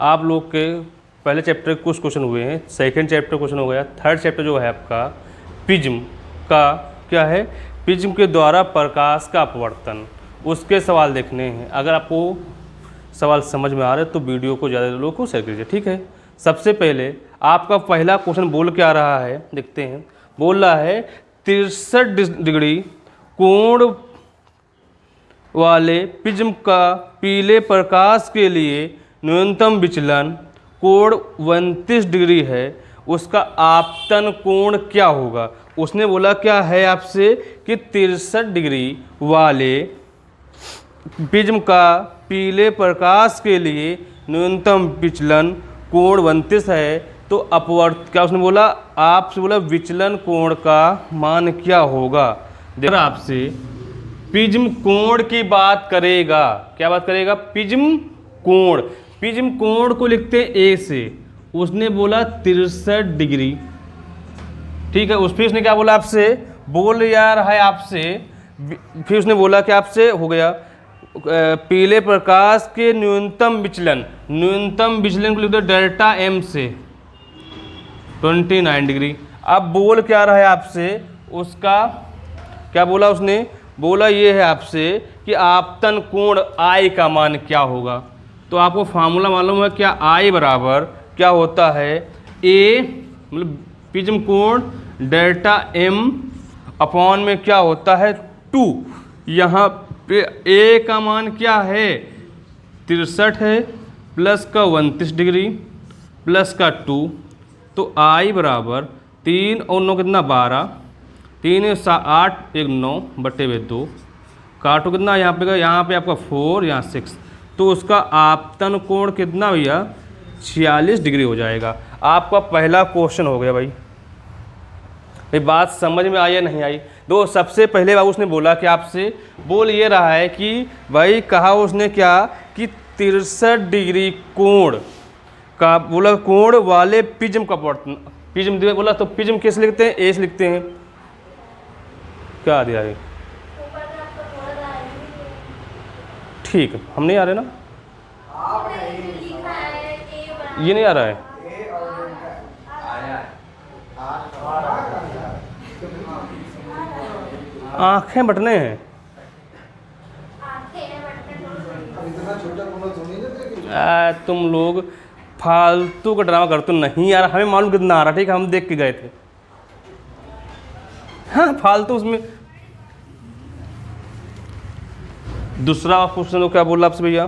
आप लोग के पहले चैप्टर के कुछ क्वेश्चन हुए हैं, सेकंड चैप्टर क्वेश्चन हो गया, थर्ड चैप्टर जो है आपका प्रिज्म का क्या है, प्रिज्म के द्वारा प्रकाश का अपवर्तन, उसके सवाल देखने हैं। अगर आपको सवाल समझ में आ रहे तो वीडियो को ज़्यादा लोगों को शेयर कीजिए, ठीक है। सबसे पहले आपका पहला क्वेश्चन बोल के आ रहा है, देखते हैं। बोल रहा है 63 डिग्री कोण वाले प्रिज्म का पीले प्रकाश के लिए न्यूनतम विचलन कोण 29 डिग्री है, उसका आपतन कोण क्या होगा। उसने बोला क्या है आपसे कि 63 डिग्री वाले प्रिज्म का पीले प्रकाश के लिए न्यूनतम विचलन कोण 29 है, तो अपवर्त क्या उसने बोला, आपसे बोला विचलन कोण का मान क्या होगा। देखो आपसे प्रिज्म कोण की बात करेगा, क्या बात करेगा, प्रिज्म कोण। प्रिज्म कोण को लिखते हैं ए से, उसने बोला 63 डिग्री, ठीक है। फिर उसने क्या बोला आपसे, बोल यार है आपसे, फिर उसने बोला कि आपसे हो गया पीले प्रकाश के न्यूनतम विचलन, न्यूनतम विचलन को लिखते डेल्टा एम से 29 डिग्री। अब बोल क्या रहा है आपसे, उसका क्या बोला उसने, बोला ये है आपसे कि आपतन कोण आई का मान क्या होगा। तो आपको फार्मूला मालूम है क्या, आई बराबर क्या होता है, ए मतलब प्रिज्म कोण डेल्टा एम अपॉन में क्या होता है 2। यहाँ पे ए का मान क्या है 63 है, प्लस का 29 डिग्री प्लस का 2, तो आई बराबर 3 और 9 कितना 12, 3 8 1 9 बटे में 2, काटो कितना यहाँ पे आपका 4, यहाँ 6, तो उसका आपतन कोण कितना भैया 46 डिग्री हो जाएगा। आपका पहला क्वेश्चन हो गया भाई। बात समझ में आई या नहीं आई। दो सबसे पहले बाबू उसने बोला कि आपसे बोल ये रहा है कि भाई कहा उसने क्या कि 63 डिग्री कोण का बोला कोण वाले प्रिज्म का अपवर्तन, प्रिज्म बोला तो प्रिज्म कैसे लिखते हैं, ए से लिखते हैं। क्या दिया है, ठीक है, हम नहीं आ रहे ना, ये नहीं आ रहा है, आंखें बटने हैं। तुम लोग फालतू का ड्रामा करते नहीं यार, हमें मालूम कितना आ रहा, ठीक है, हम देख के गए थे। हाँ फालतू उसमें। दूसरा क्वेश्चन तो क्या बोला आपसे भैया,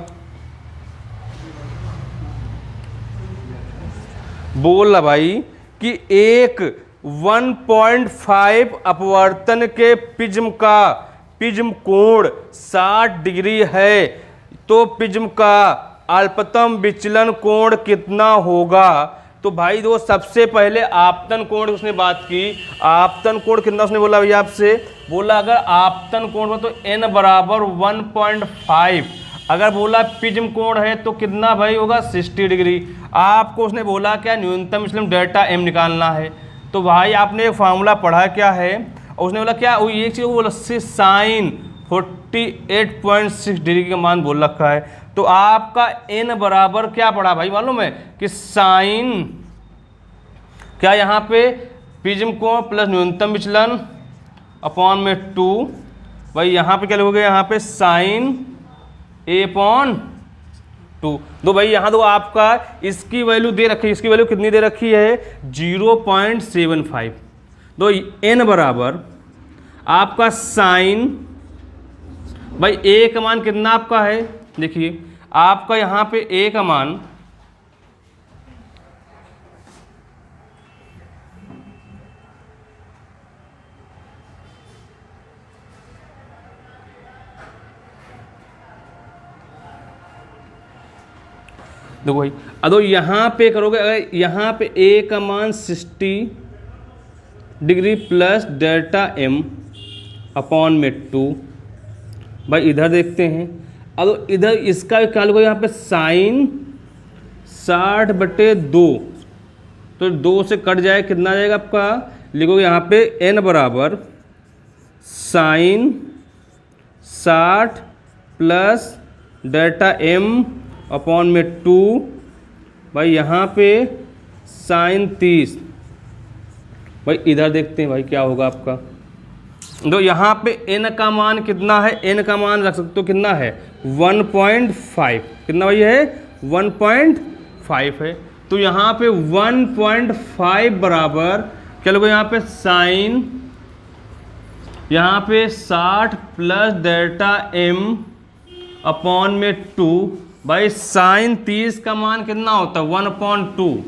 बोला भाई कि एक 1.5 अपवर्तन के प्रिज्म का प्रिज्म कोण 60 डिग्री है, तो प्रिज्म का अल्पतम विचलन कोण कितना होगा। तो भाई दो सबसे पहले आपतन कोण उसने बात की, आपतन कोण कितना उसने बोला भैया आपसे, बोला अगर आपतन कोण हो तो n बराबर 1.5, अगर बोला प्रिज्म कोण है तो कितना भाई होगा 60 डिग्री। आपको उसने बोला क्या न्यूनतम विचलन डेल्टा एम निकालना है। तो भाई आपने एक फार्मूला पढ़ा क्या है, और उसने बोला क्या वो एक चीज़ बोला साइन 48.6 डिग्री का मान बोल रखा है। तो आपका n बराबर क्या पड़ा भाई मालूम है कि साइन क्या यहाँ पे प्रिज्म कोण प्लस न्यूनतम विचलन अपॉन में 2, भाई यहाँ पे क्या लिखोगे, यहाँ पे साइन a अपॉन 2। दो भाई यहाँ दो आपका इसकी वैल्यू दे रखी है, इसकी वैल्यू कितनी दे रखी है 0.75। दो n बराबर आपका साइन, भाई a का मान कितना आपका है, देखिए आपका यहाँ पे a का मान देखो भाई, अदो यहाँ पे करोगे, अगर यहाँ पे a का मान 60 degree plus delta m upon में 2, भाई इधर देखते हैं, अब इधर इसका क्या लिखो यहाँ पे साइन 60/2, तो 2 से कट जाए कितना आ जाएगा आपका, लिखोगे यहाँ पे n बराबर sine 60 plus delta m upon में 2 भाई यहाँ पे साइन 30, भाई इधर देखते हैं भाई क्या होगा आपका। तो यहाँ पे n का मान कितना है, n का मान रख सकते हो कितना है 1.5, कितना भाई है 1.5 है। तो यहाँ पे 1.5 बराबर क्या लोगों यहाँ पे साइन, यहाँ पे 60 प्लस डेल्टा m अपॉन में 2, भाई साइन 30 का मान कितना होता है 1/2,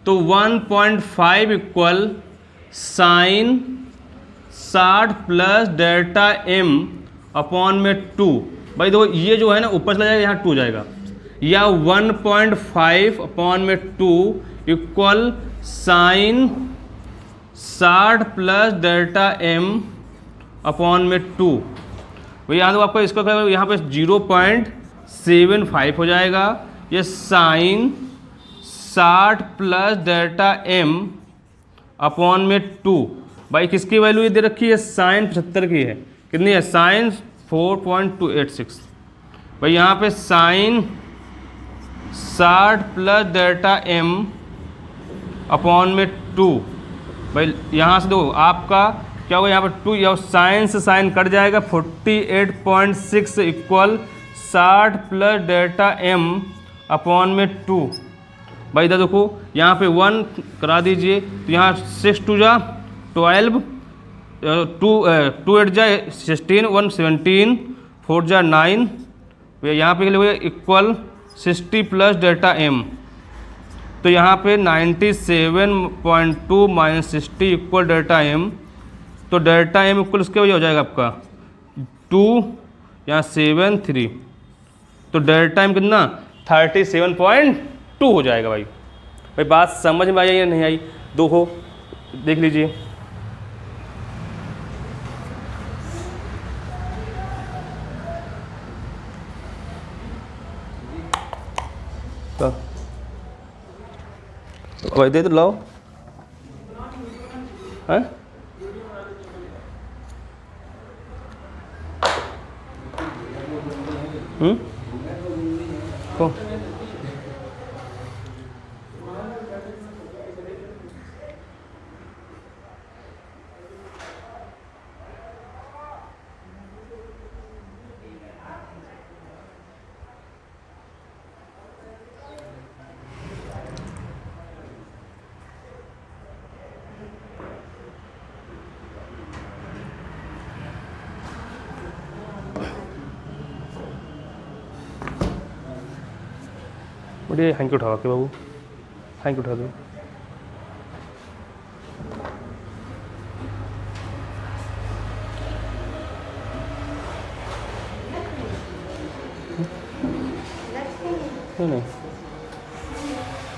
तो 1.5 equal sine 60 plus delta m upon में 2। भाई देखो ये जो है ना ऊपर चला जाएगा, यहाँ 2 जाएगा, या 1.5 अपॉन में 2 equal sine 60 plus delta m upon में 2। भाई यहाँ तो आपको इसका यहाँ पे 0.75 हो जाएगा, ये sine 60 plus delta m upon में 2। भाई किसकी वैल्यू ये दे रखी है, साइन 75 की है, कितनी है साइन 4.286। भाई यहाँ पे sine 60 plus delta m upon में 2। भाई यहाँ से दो आपका क्या होगा, यहाँ पर 2 या साइन से साइन कट जाएगा, 48.6 equal 60 plus delta m upon में 2। भाई इधर देखो यहाँ पे 1 करा दीजिए, तो यहाँ 6 2 जा 12, 2 8 जा 16, 1 17, 4 जा 9, यहाँ पे लिए इक्वल 60 प्लस डेल्टा m, तो यहाँ पे 97.2 माइनस 60 इक्वल डेल्टा m, तो डेल्टा m इक्वल उसके वजह हो जाएगा आपका 2, यहाँ 7 3, तो डेल्टा m कितना 37.2 हो जाएगा। भाई भाई बात समझ में आई या नहीं आई, दो हो देख लीजिए। भाई दे तो लाओ हैं, तो बढ़िया, हैंकी उठाओ के बाबू, हैंकी उठा दो। नहीं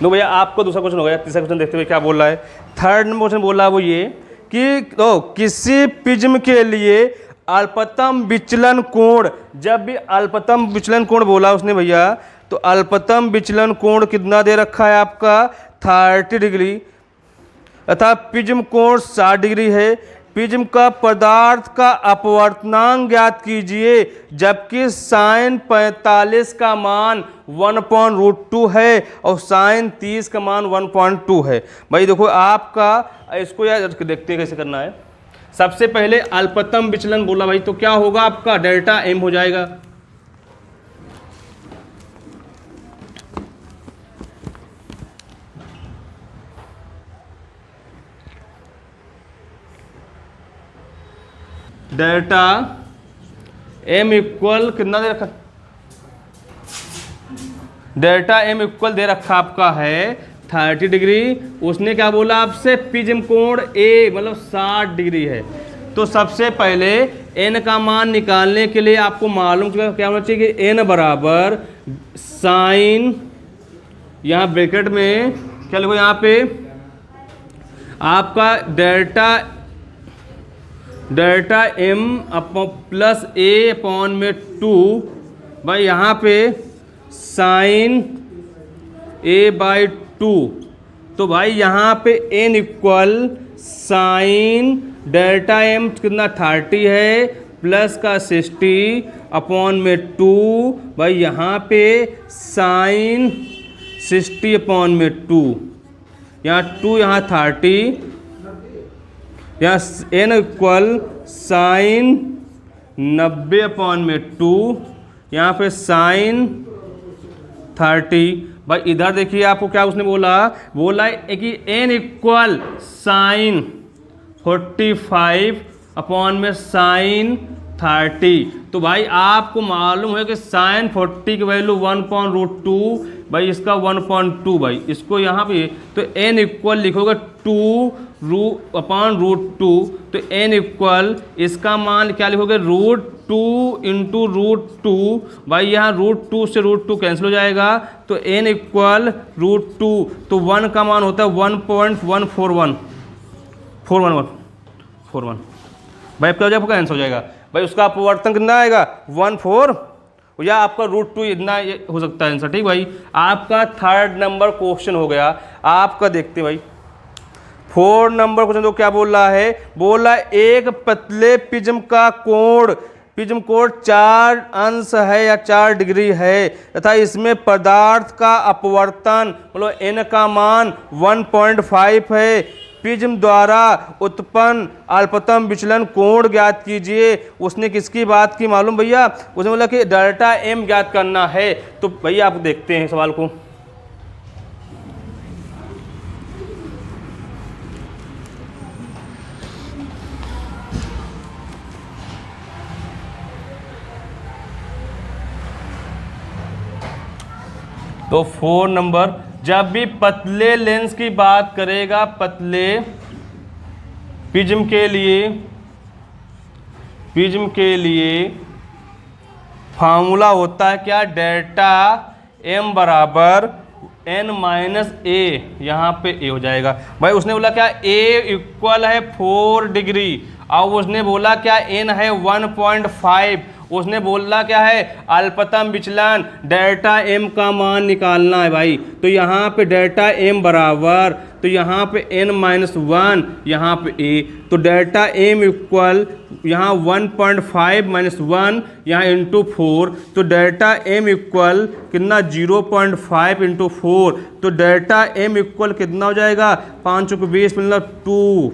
नो भैया, आपको दूसरा क्वेश्चन हो गया। तीसरा क्वेश्चन देखते हुए क्या बोल रहा है, थर्ड नंबर क्वेश्चन बोल रहा है वो ये कि तो किसी प्रिज्म के लिए अल्पतम विचलन कोण, जब भी अल्पतम विचलन कोण बोला उसने भैया, तो अल्पतम विचलन कोण कितना दे रखा है आपका 30 डिग्री, तथा प्रिज्म कोण 60 डिग्री है। प्रिज्म का पदार्थ का अपवर्तनांक ज्ञात कीजिए, जबकि साइन 45 का मान 1/√2 है और साइन 30 का मान 1.2 है। भाई देखो आपका इसको यार देखते हैं कैसे करना है। सबसे पहले अल्पतम विचलन बोला भाई, तो क्या होगा आपका डेल्टा m हो जाएगा। डेल्टा m इक्वल कितना दे रखा, डेल्टा m इक्वल दे रखा आपका है 30 डिग्री। उसने क्या बोला आपसे, प्रिज्म कोण A मतलब 60 डिग्री है। तो सबसे पहले n का मान निकालने के लिए आपको मालूम क्या होना चाहिए कि n बराबर साइन, यहाँ ब्रैकेट में क्या लिखो, यहाँ पे आपका delta m plus a upon में 2, भाई यहाँ पे साइन a/2। तो भाई यहाँ पे n equal sine delta m कितना 30 है प्लस का 60 अपॉन में 2, भाई यहाँ पे साइन 60/2, यहाँ 2 यहाँ 30, यहाँ n इक्वल साइन 90/2, यहाँ पे साइन 30। भाई इधर देखिए आपको क्या उसने बोला है कि n इक्वल साइन 45 साइन 30। तो भाई आपको मालूम है कि साइन 40 की वैल्यू 1/√2, भाई इसका 1/2, भाई इसको यहाँ पे तो n इक्वल लिखोगे 2/√2, तो n इक्वल इसका मान क्या लिखोगे √2 इंटू √2। भाई यहाँ √2 से √2 कैंसिल हो जाएगा, तो n इक्वल √2, तो 1 का मान होता है 1.141 भाई आपका आपका आंसर हो जाएगा। भाई उसका अपवर्तन कितना आएगा 14, या आपका √2 इतना हो सकता है आंसर। ठीक भाई, आपका 3rd नंबर क्वेश्चन हो गया। आपका देखते भाई 4 नंबर क्वेश्चन तो क्या बोल रहा है, बोल रहा है एक पतले प्रिज्म का कोण 4 अंश है या 4 डिग्री है तथा इसमें पदार्थ का अपवर्तन मतलब n का मान 1.5 है। प्रिज्म द्वारा उत्पन्न अल्पतम विचलन कोण ज्ञात कीजिए। उसने किसकी बात की मालूम भैया, उसने बोला कि डेल्टा m ज्ञात करना है। तो भैया आप देखते हैं सवाल को। तो 4 नंबर, जब भी पतले लेंस की बात करेगा, पतले प्रिज्म के लिए फार्मूला होता है क्या, डेल्टा m बराबर n-a, यहाँ पे a हो जाएगा। भाई उसने बोला क्या a इक्वल है 4 डिग्री, और उसने बोला क्या n है 1.5, उसने बोला क्या है अल्पतम विचलन डेल्टा m का मान निकालना है भाई। तो यहाँ पे डेल्टा m बराबर, तो यहाँ पे n-1, यहाँ पे a, तो डेल्टा m इक्वल यहाँ 1.5 - 1 यहाँ इंटू 4, तो डेल्टा m इक्वल कितना 0.5 इंटू 4, तो डेल्टा m इक्वल कितना हो जाएगा 5 को 20 मतलब 2,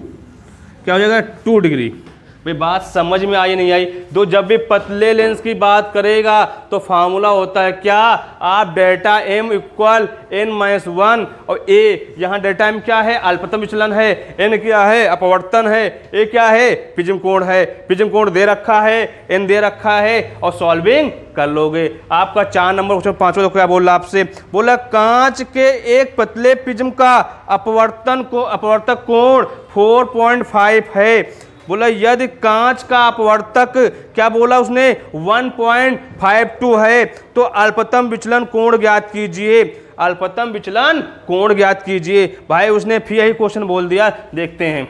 क्या हो जाएगा 2 डिग्री। भाई बात समझ में आई नहीं आई। तो जब भी पतले लेंस की बात करेगा तो फार्मूला होता है क्या, आप डेल्टा m इक्वल n-1 और a, यहाँ डेल्टा m क्या है अल्पतम विचलन है, n क्या है अपवर्तन है, a क्या है प्रिज्म कोण है, प्रिज्म कोण दे रखा है, n दे रखा है, और सॉल्विंग कर लोगे। आपका 4 नंबर क्वेश्चन 5वां तो क्या बोल रहा आपसे, बोला कांच के एक पतले प्रिज्म का अपवर्तक कोण 4.5 है। बोला यदि कांच का अपवर्तक क्या बोला उसने 1.52 है तो अल्पतम विचलन कोण ज्ञात कीजिए, अल्पतम विचलन कोण ज्ञात कीजिए। भाई उसने फिर यही क्वेश्चन बोल दिया, देखते हैं।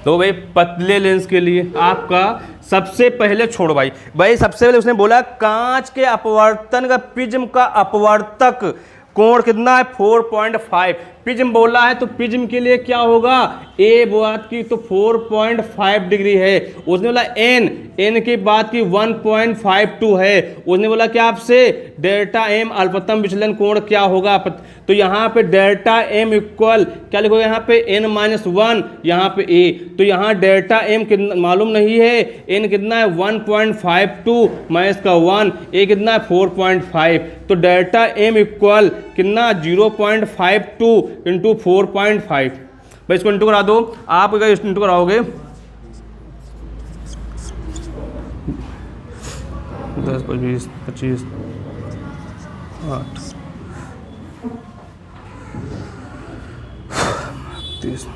तो भाई पतले लेंस के लिए आपका सबसे पहले छोड़ो भाई सबसे पहले उसने बोला कांच के अपवर्तन का प्रिज्म का अपवर्तक कोण कितना है 4.5। प्रिज्म बोला है तो प्रिज्म के लिए क्या होगा ए बात की तो 4.5 डिग्री है। उसने बोला n की बात की 1.52 है। उसने बोला क्या आपसे डेल्टा m अल्पतम विचलन कोण क्या होगा, तो यहाँ पे डेल्टा m इक्वल क्या लिखोगे यहाँ पे n-1 यहाँ पे a, तो यहाँ डेल्टा m कितना मालूम नहीं है, n कितना है 1.52 माइनस का 1, a कितना है 4.5, तो डेल्टा m इक्वल कितना 0.52 इंटू 4.5। भाई इसको इंटू करा दो, आप अगर इंटू कराओगे 10, 20, 25, 8, 30, 40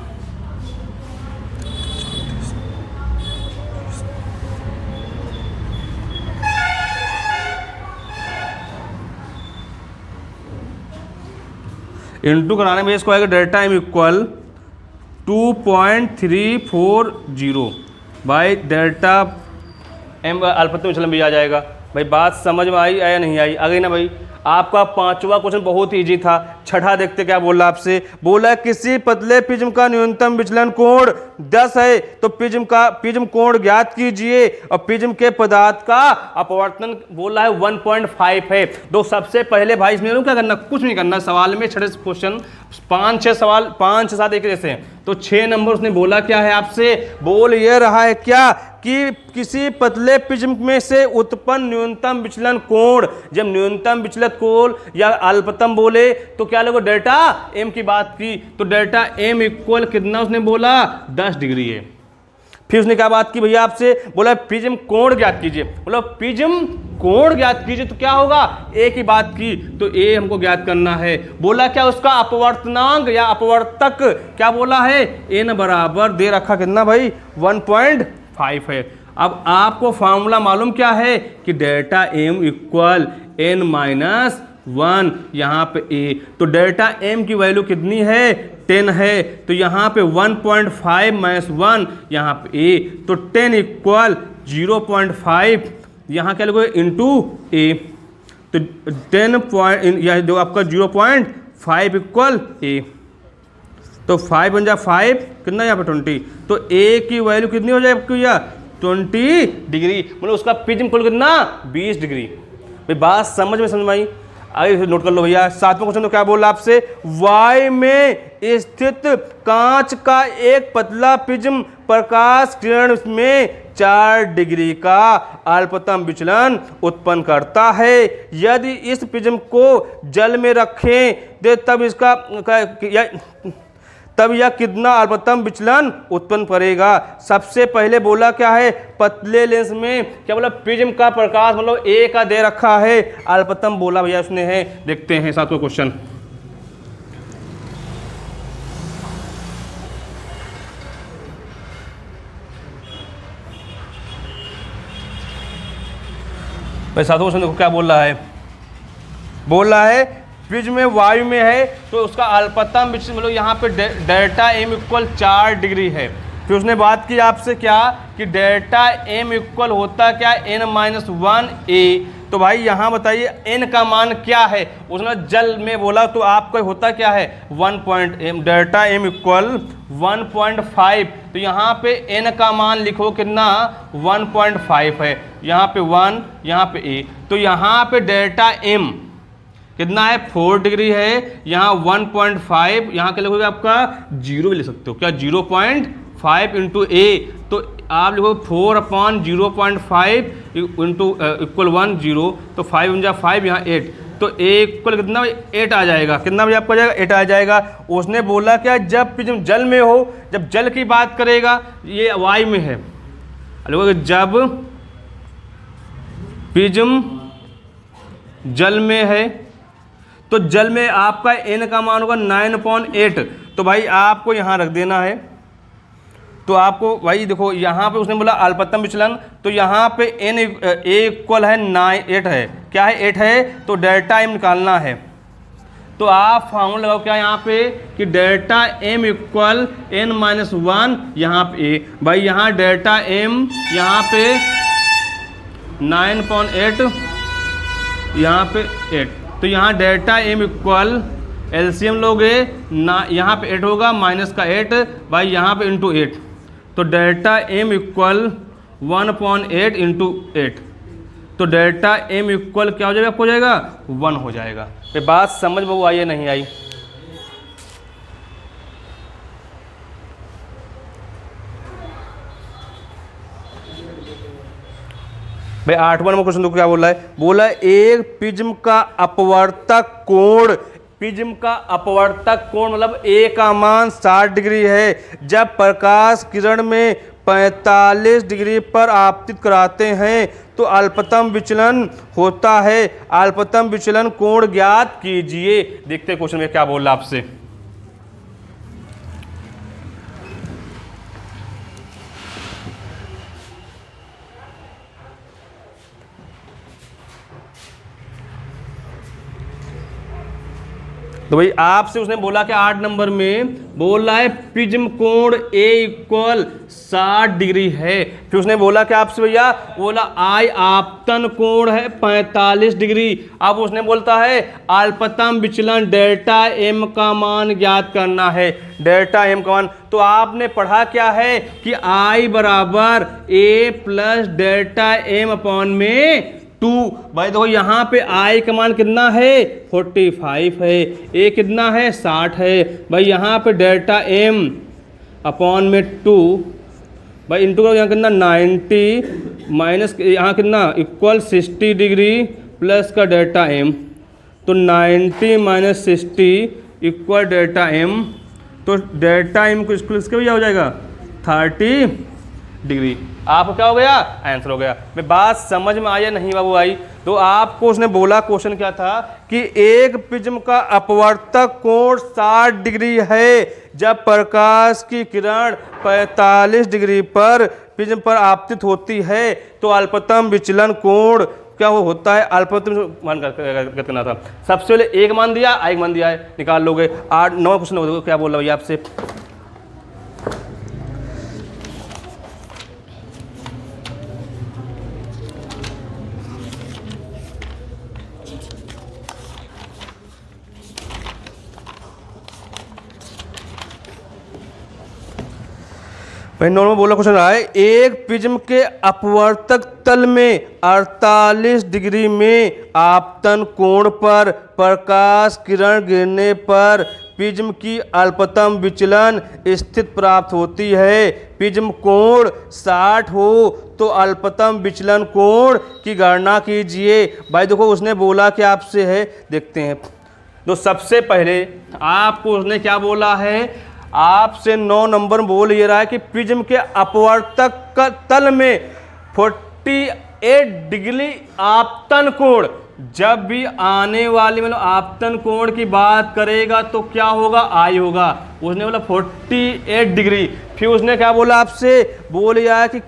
इंटू कराने में इसको आएगा डेल्टा m इक्वल 2.340। भाई डेल्टा m अल्पतम विचलन भी आ जाएगा। भाई बात समझ में आई या नहीं आई? आ गई ना भाई। आपका पांचवा क्वेश्चन बहुत इजी था। छठा देखते क्या बोला आपसे। बोला किसी पतले प्रिज्म का न्यूनतम विचलन कोण 10 है तो प्रिज्म कोण ज्ञात कीजिए और प्रिज्म के पदार्थ का अपवर्तन बोला है 1.5 है। तो सबसे पहले भाई इसमें क्या करना, कुछ नहीं करना। सवाल में छठे क्वेश्चन 5-6 सवाल 5-7 एक जैसे हैं, तो 6 नंबर उसने बोला क्या है आपसे, बोल ये रहा है क्या कि किसी पतले प्रिज्म में से उत्पन्न न्यूनतम विचलन कोण, जब न्यूनतम विचलित कोण या अल्पतम बोले तो क्या लोगों डेल्टा एम की बात की, तो डेल्टा एम इक्वल कितना उसने बोला 10 डिग्री है। फिर उसने क्या बात की भैया आपसे, बोला प्रिज्म कोण ज्ञात कीजिए, बोला प्रिज्म कोण ज्ञात कीजिए तो क्या होगा, ए की बात की तो ए हमको ज्ञात करना है। बोला क्या उसका अपवर्तनांक या अपवर्तक क्या बोला है, एन बराबर दे रखा कितना भाई 1.5 है। अब आपको फॉर्मूला मालूम क्या है कि delta m equal n minus 1, यहाँ पे ए, तो डेल्टा एम की वैल्यू कितनी है 10 है, तो यहाँ पे 1.5 माइनस 1 यहाँ पे ए, तो 10 इक्वल 0.5 यहाँ क्या लोगे इंटू ए, तो 10 या जो आपका 0.5 इक्वल ए, तो 5 बन जा 5 कितना यहाँ पे 20, तो ए की वैल्यू कितनी हो जाएगी आपकी या 20 डिग्री, मतलब उसका प्रिज्म कोण कितना 20 डिग्री। भाई बात समझ में आई? आगे नोट कर लो भैया। 7वां क्वेश्चन तो क्या बोला आपसे, वाई में स्थित कांच का एक पतला प्रिज्म प्रकाश किरण में 4 डिग्री का अल्पतम विचलन उत्पन्न करता है। यदि इस प्रिज्म को जल में रखें तो तब यह कितना अल्पतम विचलन उत्पन्न करेगा। सबसे पहले बोला क्या है, पतले लेंस में क्या बोला प्रिज्म का प्रकाश मतलब ए का दे रखा है, अल्पतम बोला भैया उसने है। देखते हैं 7वां क्वेश्चन। भाई 7वां क्वेश्चन देखो क्या बोल रहा है प्रिज्म में वायु में है तो उसका अल्पतम विचलन मतलब यहाँ पे डेल्टा एम इक्वल 4 डिग्री है। फिर उसने बात की आपसे क्या कि डेल्टा एम इक्वल होता क्या n माइनस 1 ए, तो भाई यहाँ बताइए n का मान क्या है, उसने जल में बोला तो आपका होता क्या है डेल्टा एम इक्वल 1.5, तो यहाँ पे n का मान लिखो कितना 1.5 है, यहाँ पे 1 यहाँ पे a, तो यहाँ पे डेल्टा m कितना है 4 डिग्री है, यहाँ 1.5 यहाँ क्या लिखोगे आपका 0 भी ले सकते हो क्या 0.5 इंटू ए, तो आप लिखो 4/0.5 इंटू इक्वल 1 0, तो 5 यहाँ 8, तो ए इक्वल कितना 8 आ जाएगा। कितना भी आपको आ जाएगा 8 आ जाएगा। उसने बोला क्या जब प्रिज्म जल में हो, जब जल की बात करेगा ये वायु में है, जब प्रिज्म जल में है तो जल में आपका n का मान होगा 9/8, तो भाई आपको यहाँ रख देना है। तो आपको भाई देखो यहाँ पे उसने बोला अल्पतम विचलन, तो यहाँ पे n ए इक्वल है 8 है, क्या है 8 है, तो डेल्टा एम निकालना है। तो आप फॉर्मूला लगाओ क्या यहाँ पे कि delta m equal n minus 1 यहाँ पे ए, भाई यहाँ डेल्टा एम यहाँ पे 9/8 यहाँ पे 8, तो यहाँ डेल्टा एम इक्वल एलसीएम लोगे ना, यहाँ पे 8 होगा माइनस का 8 भाई यहाँ पे इंटू 8, तो डेल्टा एम इक्वल 1/8 इंटू 8, तो डेल्टा एम इक्वल क्या हो जाएगा, आपको हो जाएगा 1 हो जाएगा। ये बात समझ में आई या नहीं आई? भाई 8वां नंबर क्वेश्चन देखो क्या बोला है, बोला एक प्रिज्म का अपवर्तक कोण, प्रिज्म का अपवर्तक कोण मतलब ए का मान 60 डिग्री है, जब प्रकाश किरण में 45 डिग्री पर आपतित कराते हैं तो अल्पतम विचलन होता है, अल्पतम विचलन कोण ज्ञात कीजिए। देखते हैं क्वेश्चन में क्या बोल रहा आपसे। तो भाई आपसे उसने बोला कि 8 नंबर में बोल रहा है प्रिज्म कोण ए इक्वल 60 डिग्री है। फिर उसने बोला कि आपसे भैया बोला आई आपतन कोण है 45 डिग्री। अब उसने बोलता है अल्पतम विचलन डेल्टा एम का मान ज्ञात करना है। डेल्टा एम का मान तो आपने पढ़ा क्या है कि आई बराबर ए प्लस डेल्टा एम अपॉन में 2। भाई देखो यहाँ पे आई का मान कितना है 45 है, ए कितना है 60 है। भाई यहाँ पे डेल्टा एम अपॉन में 2, भाई इंटू करो यहाँ कितना 90 माइनस यहाँ कितना इक्वल 60 डिग्री प्लस का डेल्टा एम, तो 90 माइनस 60 इक्वल डेल्टा एम, तो डेल्टा एम को इसके भी हो जाएगा 30 डिग्री। आपको क्या हो गया आंसर हो गया। मैं बात समझ में आई या नहीं बाबू आई? तो आपको उसने बोला क्वेश्चन क्या था कि एक प्रिज्म का अपवर्तक कोण 60 डिग्री है जब प्रकाश की किरण 45 डिग्री पर प्रिज्म पर आपतित होती है तो अल्पतम विचलन कोण क्या वो होता है अल्पतम मान करना था। सबसे पहले एक मान दिया, एक मान दिया है, निकाल लोगे। 8-9 क्वेश्चन हो क्या बोल रहा भैया आपसे। भाई नॉर्मल बोला क्वेश्चन रहा है एक प्रिज्म के अपवर्तक तल में 48 डिग्री में आपतन कोण पर प्रकाश किरण गिरने पर प्रिज्म की अल्पतम विचलन स्थिति प्राप्त होती है। प्रिज्म कोण 60 हो तो अल्पतम विचलन कोण की गणना कीजिए। भाई देखो उसने बोला कि आपसे है, देखते हैं। तो सबसे पहले आपको उसने क्या बोला है, आपसे 9 नंबर बोल ये रहा है कि प्रिज्म के अपवर्तक का तल में 48 डिग्री आपतन कोण, जब भी आने वाली मतलब आपतन कोण की बात करेगा तो क्या होगा आई होगा। उसने बोला 48 डिग्री। फिर उसने क्या बोला आपसे, बोल यह है कि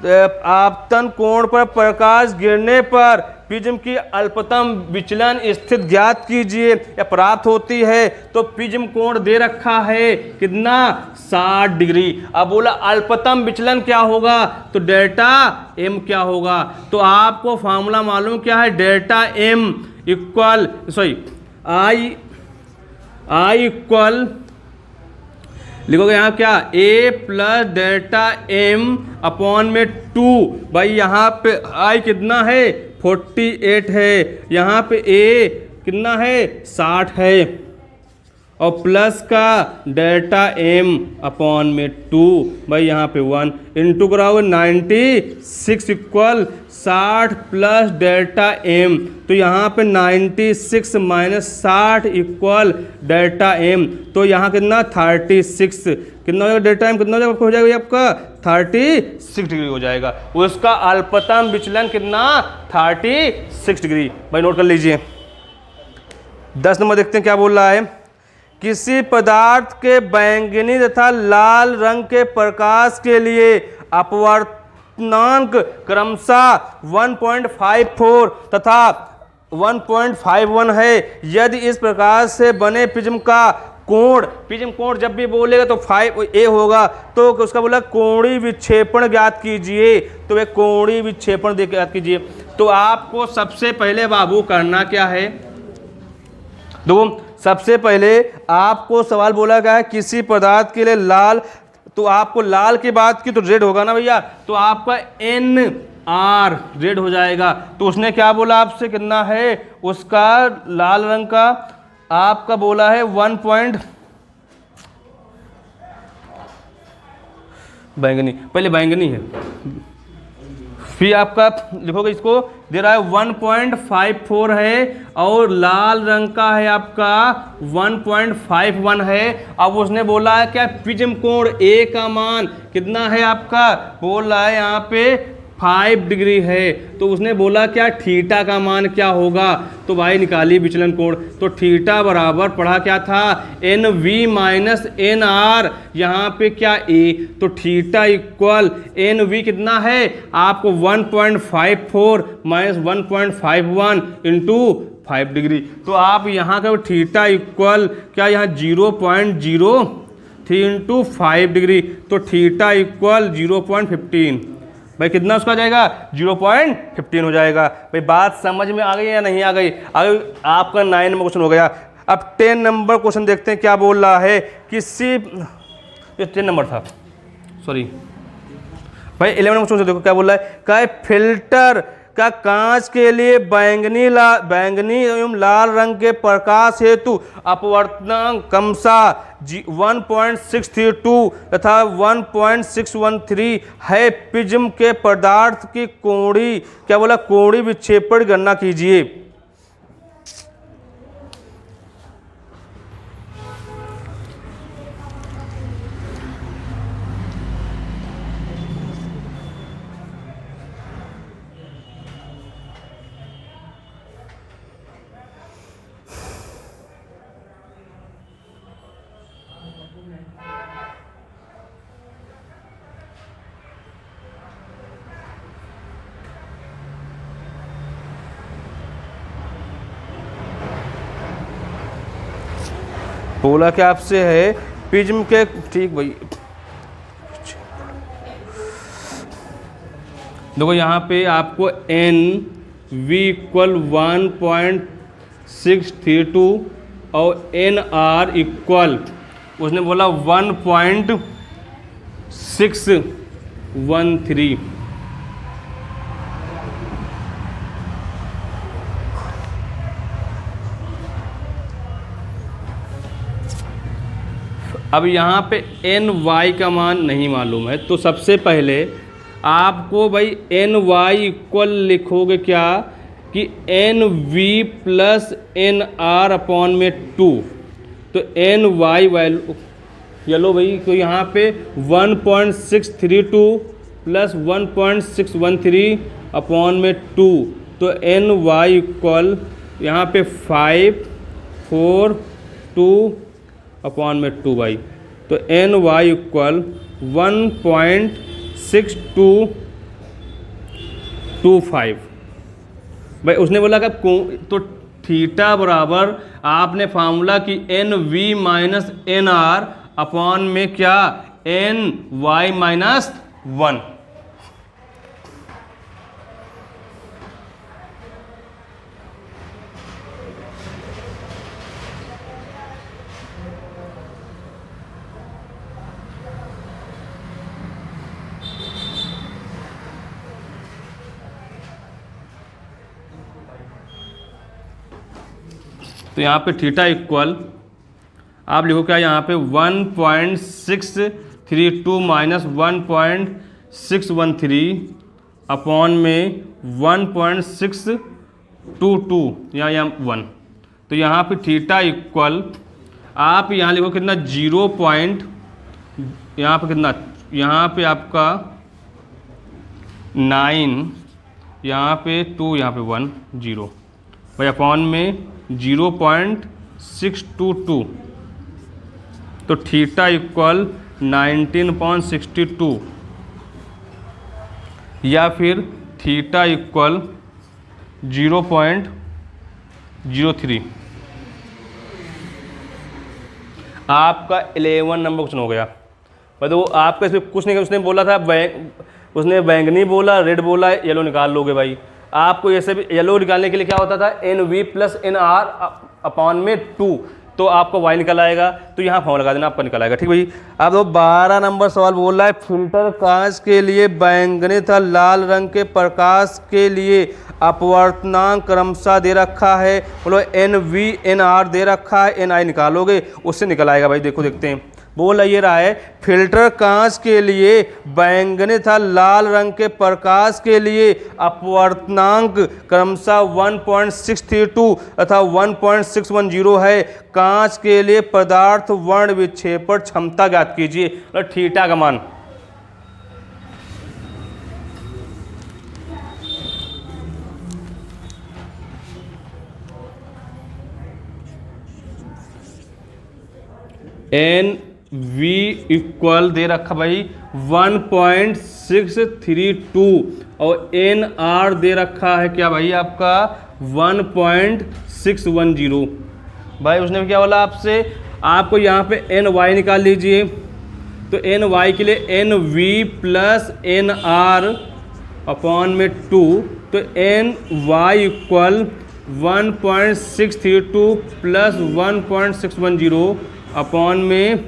आपतन कोण पर प्रकाश गिरने पर प्रिज्म की अल्पतम विचलन स्थिति ज्ञात कीजिए या प्राप्त होती है। तो प्रिज्म कोण दे रखा है कितना 60 डिग्री। अब बोला अल्पतम विचलन क्या होगा, तो डेल्टा एम क्या होगा। तो आपको फार्मूला मालूम क्या है, delta m equal I equal लिखोगे यहाँ क्या ए प्लस डेल्टा एम अपॉन में 2। भाई यहाँ पे आई कितना है 48 है, यहाँ पे ए कितना है 60 है, और प्लस का डेल्टा एम अपॉन में 2। भाई यहाँ पे 1 इंटू कराओगे 96 इक्वल 60 प्लस डेल्टा एम, तो यहाँ पे 96 माइनस 60 इक्वल डेल्टा एम, तो यहाँ कितना 36 कितना हो जाएगा, डेल्टा एम कितना हो जाएगा आपका 36 डिग्री हो जाएगा। उसका अल्पतम विचलन कितना 36 डिग्री। भाई नोट कर लीजिए। 10 नंबर देखते हैं क्या बोल रहा है। किसी पदार्थ के बैंगनी तथा लाल रंग के प्रकाश के लिए अपवर्तनांक क्रमशः 1.54 तथा 1.51 है। यदि इस प्रकाश से बने प्रिज्म का कोण, प्रिज्म कोण जब भी बोलेगा तो 5a होगा, तो उसका बोला कोणीय विक्षेपण ज्ञात कीजिए। तो वे कोणीय विक्षेपण ज्ञात कीजिए। तो आपको सबसे पहले बाबू करना क्या है, देखो सबसे पहले आपको सवाल बोला गया है किसी पदार्थ के लिए लाल, तो आपको लाल की बात की तो रेड होगा ना भैया, तो आपका NR रेड हो जाएगा। तो उसने क्या बोला आपसे कितना है उसका लाल रंग का, आपका बोला है 1. बैंगनी, पहले बैंगनी है, फिर आपका लिखोगे इसको दे रहा है 1.54 है, और लाल रंग का है आपका 1.51 है। अब उसने बोला है क्या प्रिज्म कोण ए का मान कितना है आपका, बोल रहा है यहाँ पे 5 डिग्री है, तो उसने बोला क्या थीटा का मान क्या होगा, तो भाई निकालिए विचलन कोण। तो थीटा बराबर पढ़ा क्या था, n v minus n r, यहाँ पे क्या ए, तो थीटा इक्वल एन वी कितना है आपको 1.54 माइनस 1.51 इंटू 5 डिग्री। तो आप यहाँ का थीटा इक्वल क्या, यहाँ 0.03 इंटू 5 डिग्री, तो थीटा इक्वल 0.15। भाई कितना उसका जाएगा, 0.15 हो जाएगा। भाई बात समझ में आ गई या नहीं आ गई? अगर आपका 9 नंबर क्वेश्चन हो गया। अब 10 नंबर क्वेश्चन देखते हैं क्या बोल रहा है। किसी, ये 10 नंबर था, सॉरी भाई 11 नंबर क्वेश्चन देखो क्या बोल रहा है। क्या फिल्टर का कांच के लिए बैंगनी एवं लाल रंग के प्रकाश हेतु अपवर्तनांक क्रमशः 1.632 तथा 1.613 है। प्रिज्म के पदार्थ की कोणीय क्या बोला, कोणीय विक्षेपण की गणना कीजिए। बोला क्या आपसे है, प्रिज्म के, ठीक भाई देखो यहाँ पे आपको एन वी इक्वल 1.632 और एन आर इक्वल उसने बोला 1.613। अब यहाँ पे एन वाई का मान नहीं मालूम है, तो सबसे पहले आपको भाई एन वाई इक्वल लिखोगे क्या कि n v plus n r upon में 2, तो एन वाई वैल्यू चलो भाई, तो यहाँ पे 1.632 प्लस 1.613 अपॉन में 2, तो एन वाई इक्वल यहाँ पे 542 अपॉन में 2 बाई, तो एन वाई इक्वल 1.6225। भाई उसने बोला कि तो थीटा बराबर आपने फार्मूला की n v minus n r upon में क्या एन वाई माइनस 1। तो यहाँ पे थीटा इक्वल आप लिखो क्या, यहाँ पे 1.632 माइनस 1.613 अपॉन में 1.622 यहाँ 1, तो यहाँ पे थीटा इक्वल आप यहाँ लिखो कितना 0 पॉइंट, यहाँ पे कितना, यहाँ पे आपका 9, यहाँ पे 2, यहाँ पे 1 0 भाई अपॉन में 0.622, तो थीटा इक्वल 19.62 या फिर थीटा इक्वल 0.03। आपका 11 नंबर क्वेश्चन हो गया। मतलब आपका इसमें कुछ नहीं, उसने बोला था उसने बैंगनी बोला, रेड बोला, येलो निकाल लोगे भाई। आपको ये सब येलो निकालने के लिए क्या होता था, n v plus n r upon में 2, तो आपको वाई निकल आएगा, तो यहाँ फॉर्म लगा देना, आपका निकल आएगा। ठीक भाई। अब तो 12 नंबर सवाल बोल रहा है, फिल्टर कांच के लिए बैंगनी तथा लाल रंग के प्रकाश के लिए अपवर्तनांक क्रमशः दे रखा है, बोलो एन वी एन आर दे रखा है, एन आई निकालोगे उससे निकल आएगा भाई। देखो देखते हैं, बोल ये रहा है फिल्टर कांच के लिए बैंगनी तथा लाल रंग के प्रकाश के लिए अपवर्तनांक क्रमशः 1.632 तथा 1.610 है। कांच के लिए पदार्थ वर्ण विक्षेपण क्षमता ज्ञात कीजिए, थीटा का मान। एन वी इक्वल दे रखा भाई 1.632 और एन आर दे रखा है क्या भाई आपका 1.610। भाई उसने क्या बोला आपसे, आपको यहाँ पे एन वाई निकाल लीजिए। तो एन वाई के लिए n v plus n r upon में 2, तो एन वाई इक्वल 1.632 प्लस 1.610 अपॉन में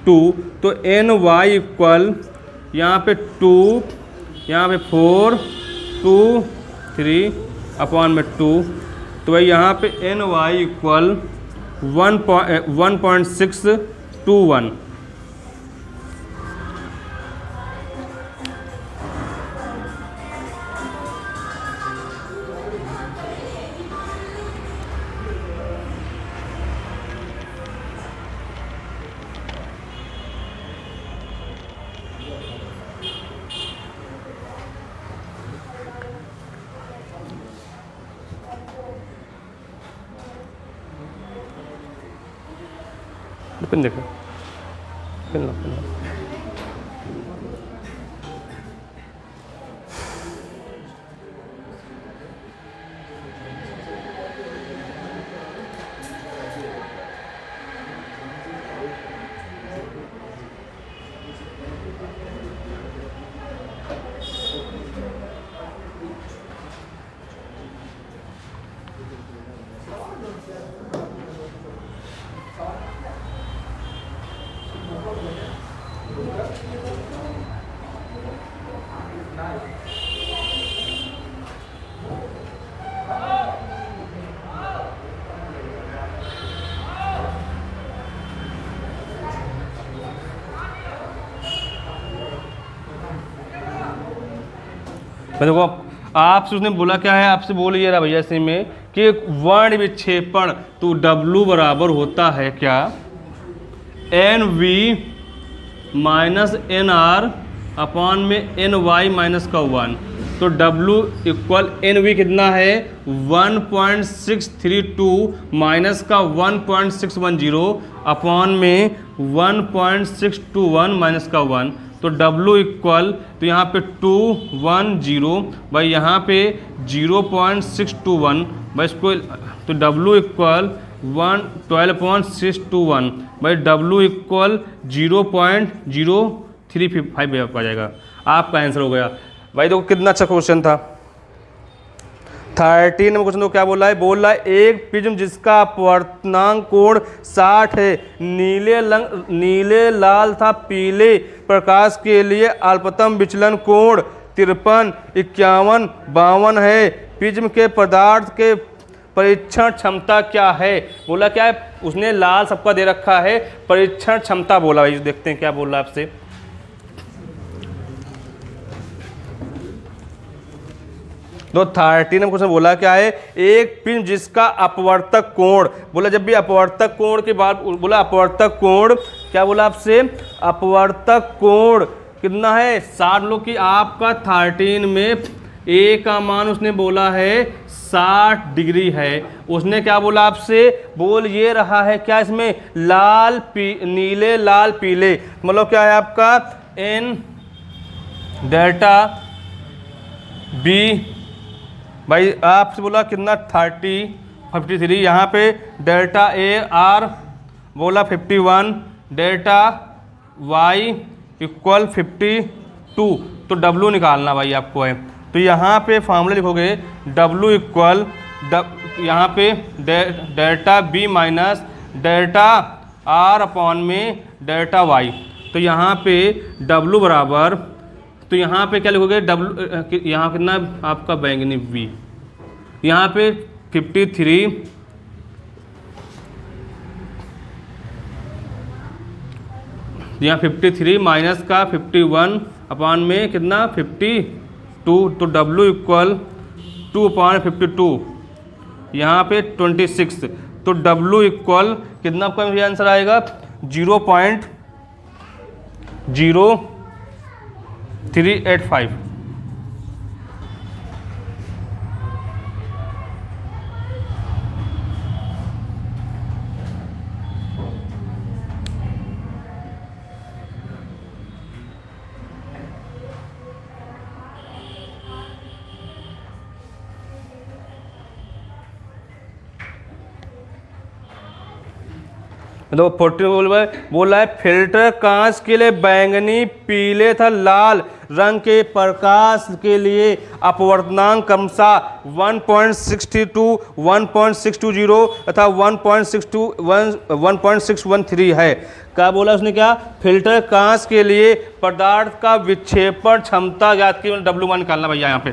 2, तो एन वाई इक्वल यहाँ पे 2, यहाँ पे 4, 2, 3 अपॉन में 2, तो भाई यहाँ पे एन वाई इक्वल 1.621। पिन देखो, पिन लो, पिन लो। देखो आपसे उसने बोला क्या है, आपसे बोल ये रहा भैया इसी में कि वर्ण विक्षेपण, तो W बराबर होता है क्या, n v minus n r upon में एन वाई माइनस का 1, तो W इक्वल एन वी कितना है 1.632 माइनस का 1.610 अपॉन में 1.621 माइनस का 1, तो W इक्वल, तो यहाँ पे 210 भाई, यहाँ पे 0.621 भाई, इसको तो W इक्वल 12.621 भाई, W इक्वल 0.035 आ जाएगा। आपका आंसर हो गया भाई। देखो कितना अच्छा क्वेश्चन था। 13 नंबर क्वेश्चन तो क्या बोला है, बोल रहा है एक प्रिज्म जिसका अपवर्तनांक कोण 60 है, नीले लाल था पीले प्रकाश के लिए अल्पतम विचलन कोण 53, 51, 52 है, प्रिज्म के पदार्थ के परीक्षण क्षमता क्या है। बोला क्या है उसने, लाल सबका दे रखा है, परीक्षण क्षमता बोला भाई, देखते हैं क्या बोल रहा है आपसे। तो 13 में क्वेश्चन बोला क्या है, एक प्रिज्म जिसका अपवर्तक कोण, बोला जब भी अपवर्तक कोण की बात बोला, अपवर्तक कोण क्या बोला आपसे, अपवर्तक कोण कितना है 60, लोग कि आपका 13 में ए का मान उसने बोला है 60 डिग्री है। उसने क्या बोला आपसे, बोल ये रहा है क्या इसमें, लाल नीले लाल पीले, मतलब क्या है आपका एन डेल्टा बी भाई, आपसे बोला कितना 53, यहाँ पे डेल्टा ए आर बोला 51, डेल्टा वाई इक्वल 52, तो W निकालना भाई आपको है। तो यहाँ पे फार्मूला लिखोगे W इक्वल यहाँ पे delta b minus delta r upon में डेल्टा वाई, तो यहाँ पे W बराबर, तो यहाँ पे क्या लिखोगे W, यहाँ कितना आपका बैंगनी V, यहाँ पे 53, यहाँ 53 माइनस का 51 अपॉन में कितना 52, तो W इक्वल 2/52, यहाँ पे 26, तो W इक्वल कितना आपका ये आंसर आएगा 0.0385। तो 14 बोल रहा है फिल्टर कांच के लिए बैंगनी, पीले तथा लाल रंग के प्रकाश के लिए अपवर्तनांक क्रमशः 1.62, 1.620 तथा 1.613 है। क्या बोला उसने, क्या फिल्टर कांच के लिए पदार्थ का विक्षेपण क्षमता ज्ञात की, W मान निकालना भैया यहाँ पे।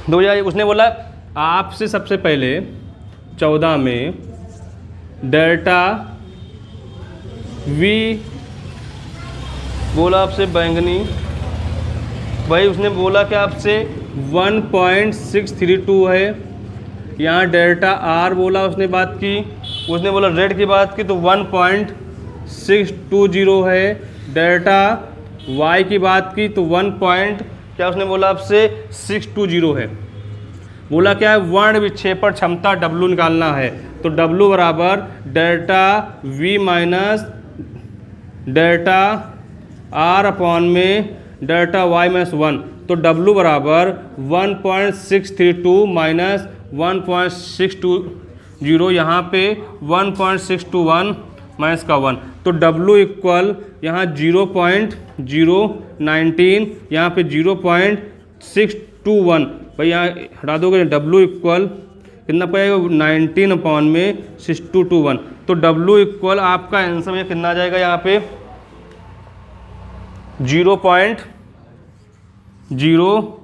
दो हजार उसने बोला आपसे सबसे पहले 14 में डेल्टा V बोला आपसे बैंगनी, भाई उसने बोला कि आपसे 1.632 है। यहाँ डेल्टा R बोला उसने बात की, उसने बोला रेड की बात की तो 1.620 है। डेल्टा Y की बात की तो क्या उसने बोला आपसे 620 है। बोला क्या है, वर्ण विक्षेपण क्षमता W निकालना है। तो W बराबर delta V minus delta R upon में डेल्टा Y माइनस 1। तो W बराबर 1.632 माइनस 1.620, यहाँ पे 1.621 माइनस का 1, तो W इक्वल यहाँ 0.019, यहाँ पे 0.621, भाई यहाँ हटा दोगे W इक्वल कितना पाएगा 19 अपॉन में 6221। तो W इक्वल आपका आंसर में कितना आ जाएगा, यहाँ पे 0.0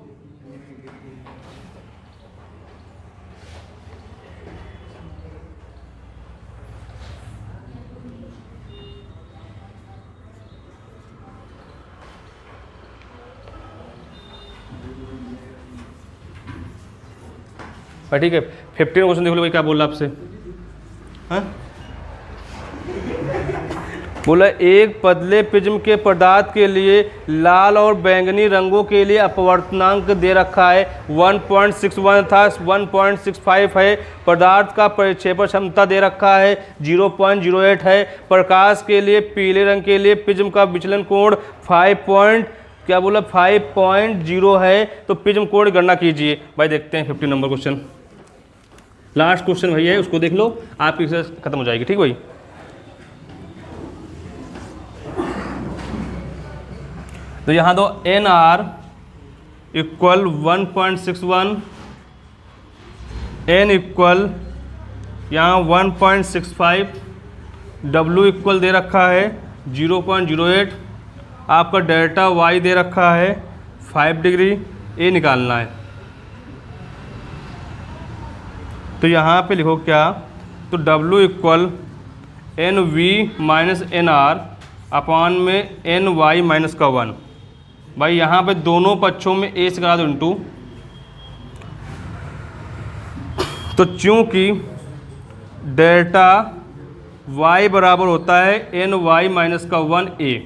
ठीक है। 15 क्वेश्चन देख लो भाई, क्या बोल रहा आपसे, हाँ बोला एक पतले प्रिज्म के पदार्थ के लिए लाल और बैंगनी रंगों के लिए अपवर्तनांक दे रखा है 1.61 था 1.65 है। पदार्थ का प्रक्षेपण क्षमता दे रखा है 0.08 है। प्रकाश के लिए पीले रंग के लिए प्रिज्म का विचलन कोण 5.0 है। तो प्रिज्म कोण की गणना कीजिए। भाई देखते हैं 15 नंबर क्वेश्चन, लास्ट क्वेश्चन भैया है, उसको देख लो, आपकी एक्सरसाइज खत्म हो जाएगी। ठीक भाई, तो यहाँ दो NR इक्वल 1.61, N इक्वल यहाँ 1.65, W इक्वल दे रखा है 0.08, आपका डेल्टा Y दे रखा है 5 डिग्री, A निकालना है। तो यहाँ पे लिखो क्या, तो W equal NV minus NR upon में NY माइनस का 1। भाई यहाँ पे दोनों पक्षों में A से करा दो इंटू, तो चूँकि डेल्टा Y बराबर होता है NY माइनस का 1A,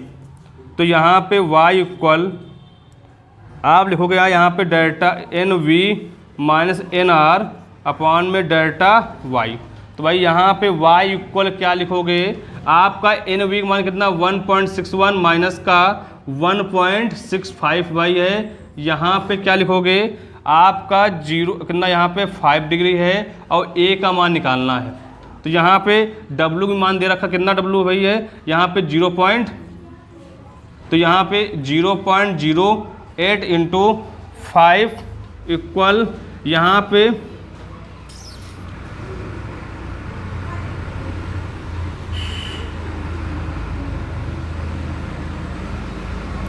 तो यहाँ पे Y इक्वल आप लिखोगे यहाँ पे delta NV minus NR upon में डेल्टा Y। तो भाई यहाँ पे Y इक्वल क्या लिखोगे, आपका NV का मान कितना 1.61 माइनस का 1.65 भाई है। यहाँ पे क्या लिखोगे, आपका 0 कितना यहाँ पे 5 डिग्री है और A का मान निकालना है। तो यहाँ पे W का मान दे रखा, कितना W भाई है, यहाँ पे 0.08 इंटू 5 इक्वल यहाँ पे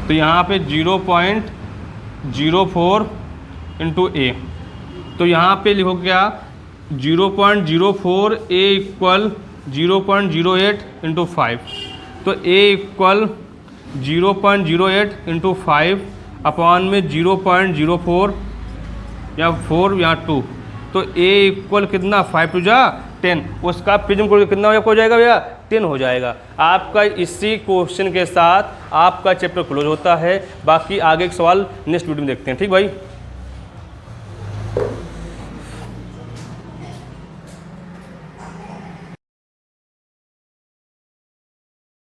तो यहाँ पे 0.04 इंटू A, तो यहाँ पे लिखो क्या 0.04 A इक्वल 0.08 इंटू 5, तो A इक्वल 0.08 इंटू 5 अपॉन में 0.04 या 4 या 2, तो A इक्वल कितना 5 टू जा 10, उसका प्रिज्म कोण कितना हो जाएगा भैया 10 हो जाएगा। आपका इसी क्वेश्चन के साथ आपका चैप्टर क्लोज होता है। बाकी आगे के सवाल नेक्स्ट वीडियो में देखते हैं। ठीक भाई।